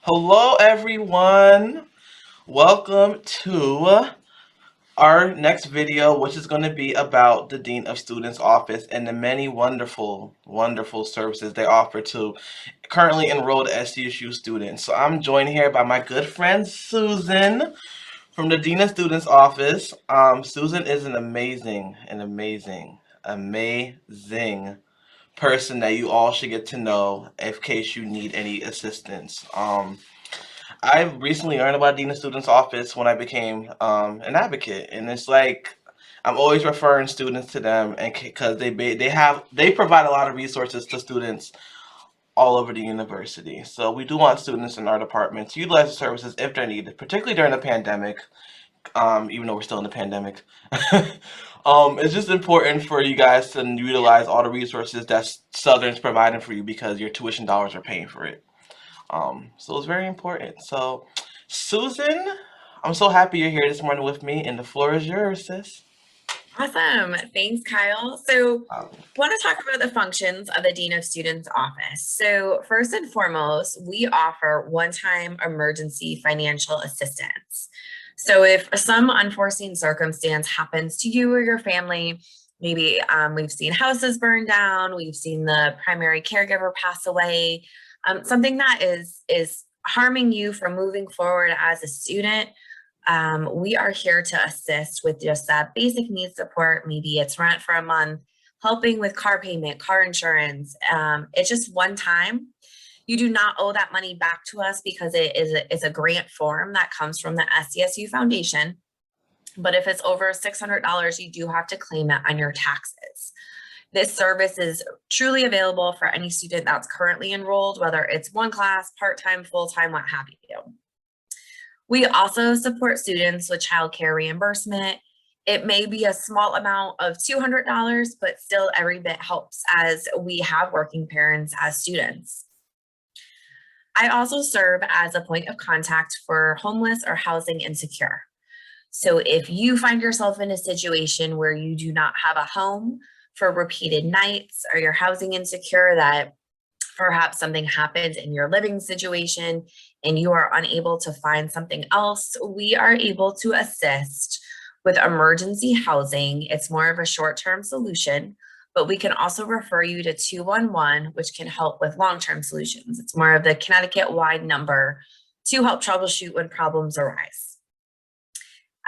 Hello, everyone. Welcome to our next video, which is going to be about the Dean of Students office and the many wonderful services they offer to currently enrolled SDSU students. So I'm joined here by my good friend Susan from the Dean of Students office. Susan is an amazing person that you all should get to know in case you need any assistance. I recently learned about Dean of Students office when I became an advocate, and it's like I'm always referring students to them, and because they provide a lot of resources to students all over the university. So we do want students in our department to utilize the services if they're needed, particularly during the pandemic. Even though we're still in the pandemic, it's just important for you guys to utilize all the resources that Southern's providing for you because your tuition dollars are paying for it. So it's very important. So, Susan, I'm so happy you're here this morning with me, and the floor is yours, sis. Awesome. Thanks, Kyle. So, Um, want to talk about the functions of the Dean of Students office. So, first and foremost, we offer one-time emergency financial assistance. So, if some unforeseen circumstance happens to you or your family, maybe we've seen houses burn down, we've seen the primary caregiver pass away, something that is harming you from moving forward as a student. We are here to assist with just that basic needs support. Maybe it's rent for a month, helping with car payment, car insurance. It's just one time. You do not owe that money back to us because it's a grant form that comes from the SDSU Foundation. But if it's over $600, you do have to claim it on your taxes. This service is truly available for any student that's currently enrolled, whether it's one class, part-time, full-time, what have you. We also support students with childcare reimbursement. It may be a small amount of $200, but still every bit helps as we have working parents as students. I also serve as a point of contact for homeless or housing insecure. So if you find yourself in a situation where you do not have a home for repeated nights, or you're housing insecure, that perhaps something happens in your living situation and you are unable to find something else, we are able to assist with emergency housing. It's more of a short-term solution, but we can also refer you to 211, which can help with long-term solutions. It's more of the Connecticut-wide number to help troubleshoot when problems arise.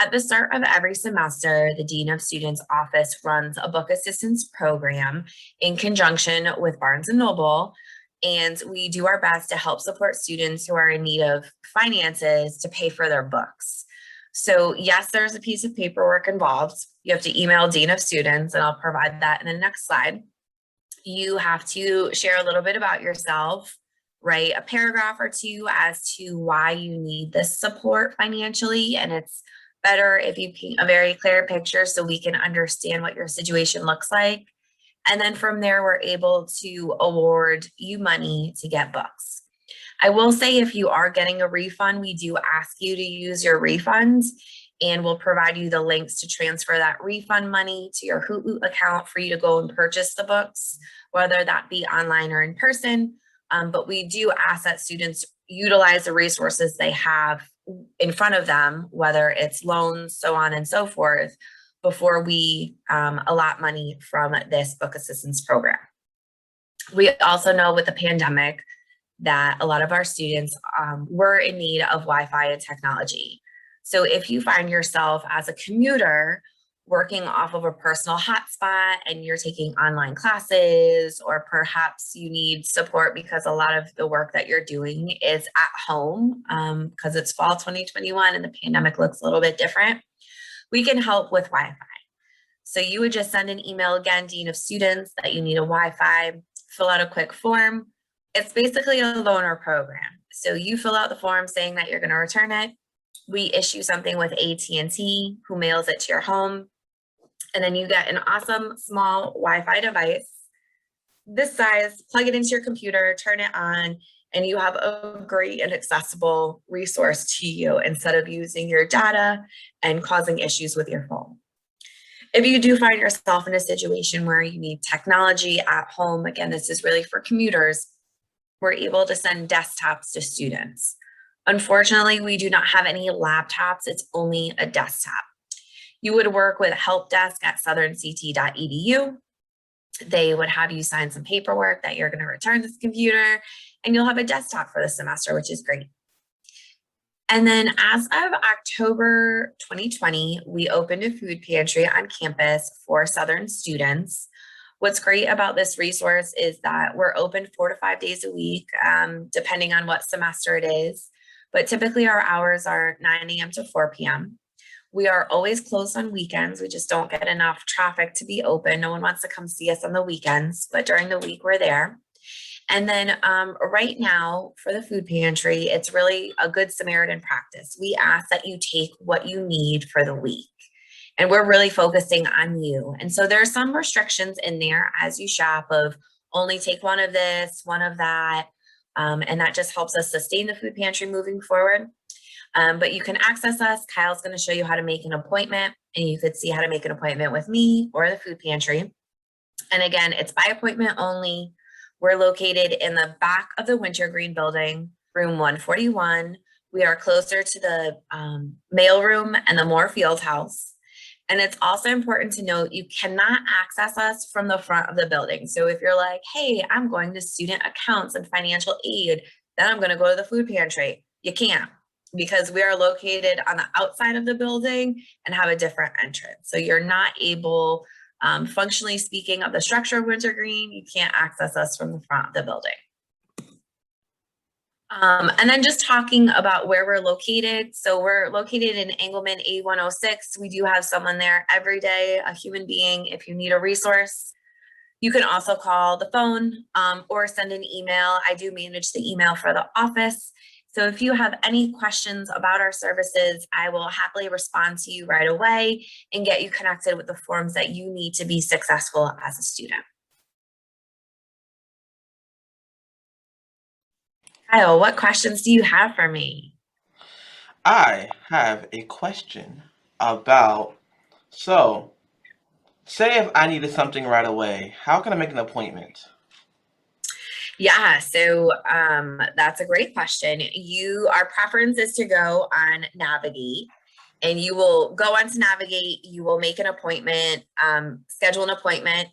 At the start of every semester, the Dean of Students office runs a book assistance program in conjunction with Barnes & Noble, and we do our best to help support students who are in need of finances to pay for their books. So yes, there's a piece of paperwork involved. You have to email Dean of Students, and I'll provide that in the next slide. You have to share a little bit about yourself, write a paragraph or two as to why you need this support financially, and it's better if you paint a very clear picture so we can understand what your situation looks like. And then from there, we're able to award you money to get books. I will say if you are getting a refund, we do ask you to use your refunds, and we'll provide you the links to transfer that refund money to your Hoot account for you to go and purchase the books, whether that be online or in person. But we do ask that students utilize the resources they have in front of them, whether it's loans, so on and so forth, before we allot money from this book assistance program. We also know with the pandemic that a lot of our students were in need of Wi-Fi and technology. So if you find yourself as a commuter working off of a personal hotspot and you're taking online classes, or perhaps you need support because a lot of the work that you're doing is at home because it's fall 2021 and the pandemic looks a little bit different, we can help with Wi-Fi. So you would just send an email, again, Dean of Students, that you need a Wi-Fi, fill out a quick form. It's basically a loaner program. So you fill out the form saying that you're going to return it. We issue something with AT&T, who mails it to your home. And then you get an awesome small Wi-Fi device this size, plug it into your computer, turn it on, and you have a great and accessible resource to you instead of using your data and causing issues with your phone. If you do find yourself in a situation where you need technology at home, again, this is really for commuters, we're able to send desktops to students. Unfortunately, we do not have any laptops. It's only a desktop. You would work with help desk at southerncT.edu. They would have you sign some paperwork that you're going to return this computer, and you'll have a desktop for the semester, which is great. And then as of October 2020, we opened a food pantry on campus for Southern students. What's great about this resource is that we're open 4 to 5 days a week, depending on what semester it is. But typically our hours are 9 a.m. to 4 p.m. We are always closed on weekends. We just don't get enough traffic to be open. No one wants to come see us on the weekends, but during the week we're there. And then right now for the food pantry, it's really a good Samaritan practice. We ask that you take what you need for the week. And we're really focusing on you. And so there are some restrictions in there as you shop of only take one of this, one of that. And that just helps us sustain the food pantry moving forward. But you can access us. Kyle's going to show you how to make an appointment, and you could see how to make an appointment with me or the food pantry. And again, it's by appointment only. We're located in the back of the wintergreen building, room 141. We are closer to the mail room and the Moore Field House. And it's also important to note you cannot access us from the front of the building. So if you're like, hey, I'm going to student accounts and financial aid, then I'm going to go to the food pantry. You can't, because we are located on the outside of the building and have a different entrance. So you're not able, functionally speaking, of the structure of wintergreen, you can't access us from the front of the building. And then just talking about where we're located. So we're located in Engelman A106. We do have someone there every day, a human being, if you need a resource. You can also call the phone or send an email. I do manage the email for the office. So if you have any questions about our services, I will happily respond to you right away and get you connected with the forms that you need to be successful as a student. Kyle, what questions do you have for me? I have a question about, so say if I needed something right away, how can I make an appointment? Yeah, so that's a great question. Our preference is to go on Navigate, and you will go on to Navigate, you will make an appointment, schedule an appointment,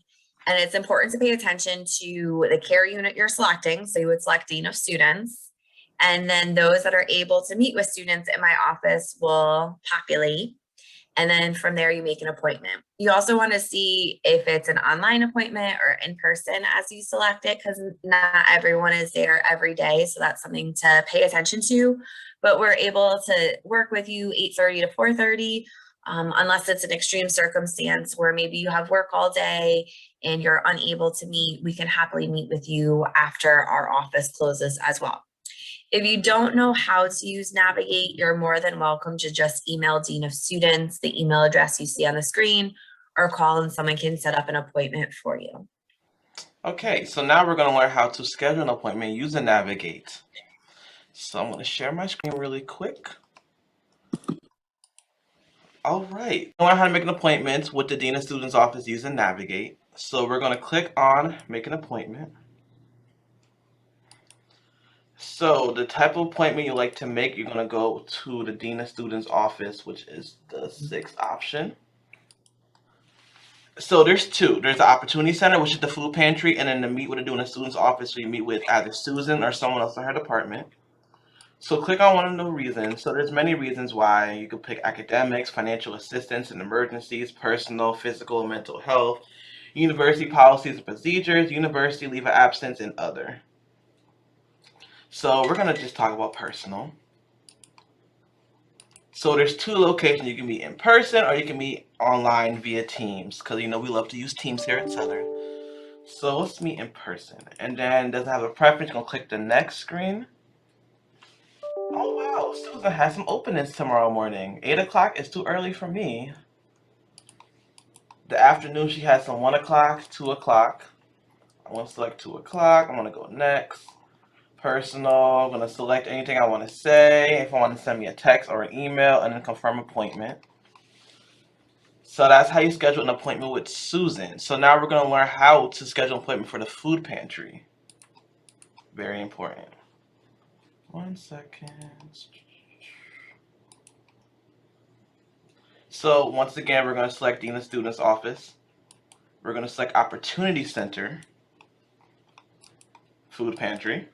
and it's important to pay attention to the care unit you're selecting. So you would select Dean of Students, and then those that are able to meet with students in my office will populate. And then from there, you make an appointment. You also want to see if it's an online appointment or in person as you select it, because not everyone is there every day. So that's something to pay attention to. But we're able to work with you 8:30 to 4:30, unless it's an extreme circumstance where maybe you have work all day and you're unable to meet. We can happily meet with you after our office closes as well. If you don't know how to use Navigate, you're more than welcome to just email Dean of Students, the email address you see on the screen, or call and someone can set up an appointment for you. Okay, so now we're going to learn how to schedule an appointment using Navigate. So I'm going to share my screen really quick. All right, learn how to make an appointment with the Dean of Students office using Navigate. So we're going to click on Make an Appointment. So the type of appointment you like to make, you're going to go to the Dean of Students office, which is the 6th option. So there's two. There's the Opportunity Center, which is the food pantry, and then the Meet with the Dean of Students office, so you meet with either Susan or someone else in her department. So click on one of the reasons. So there's many reasons why. You could pick academics, financial assistance in emergencies, personal, physical, and mental health, university policies and procedures, university leave of absence, and other. So we're going to just talk about personal. So there's two locations. You can meet in person or you can meet online via Teams, because we love to use Teams here at Southern. So let's meet in person. And then does it have a preference? You're going to click the next screen. Oh wow, Susan has some openings tomorrow morning. 8 o'clock is too early for me. The afternoon she has some 1 o'clock, 2 o'clock. I want to select 2 o'clock. I'm going to go next. Personal. I'm going to select anything I want to say. If I want to send me a text or an email, and then confirm appointment. So that's how you schedule an appointment with Susan. So now we're going to learn how to schedule an appointment for the food pantry. Very important. 1 second. So once again, we're going to select Dean of Students Office. We're going to select Opportunity Center, Food Pantry.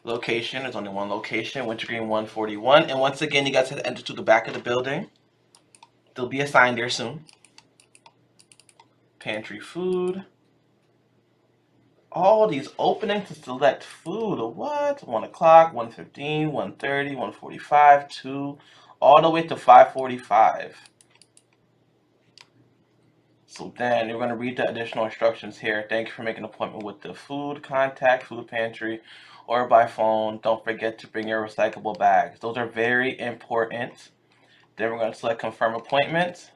Location, there's only one location, Wintergreen 141. And once again, you guys have to enter to the back of the building. There'll be a sign there soon. Pantry food. All these openings to select food. What? 1 o'clock, 1:15, 1:30, 1:45, 2, all the way to 5:45. So then you're going to read the additional instructions here. Thank you for making an appointment with the food contact, food pantry, or by phone. Don't forget to bring your recyclable bags. Those are very important. Then we're going to select confirm appointment.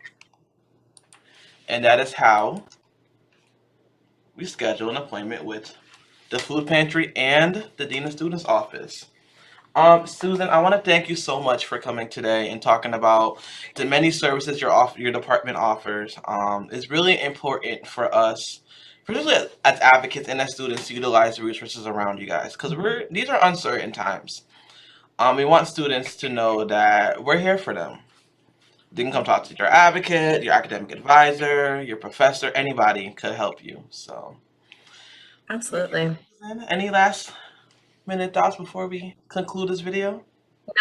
And that is how we schedule an appointment with the food pantry and the Dean of Students office. Susan, I want to thank you so much for coming today and talking about the many services your department offers. It's really important for us, particularly as advocates and as students, to utilize the resources around you guys because these are uncertain times. We want students to know that we're here for them. They can come talk to your advocate, your academic advisor, your professor, anybody could help you. So, Absolutely. any last minute thoughts before we conclude this video?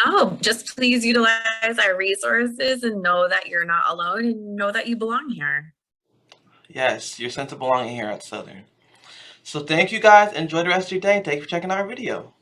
No, just please utilize our resources and know that you're not alone and know that you belong here. Yes, your sense of belonging here at Southern. So thank you guys. Enjoy the rest of your day. Thank you for checking out our video.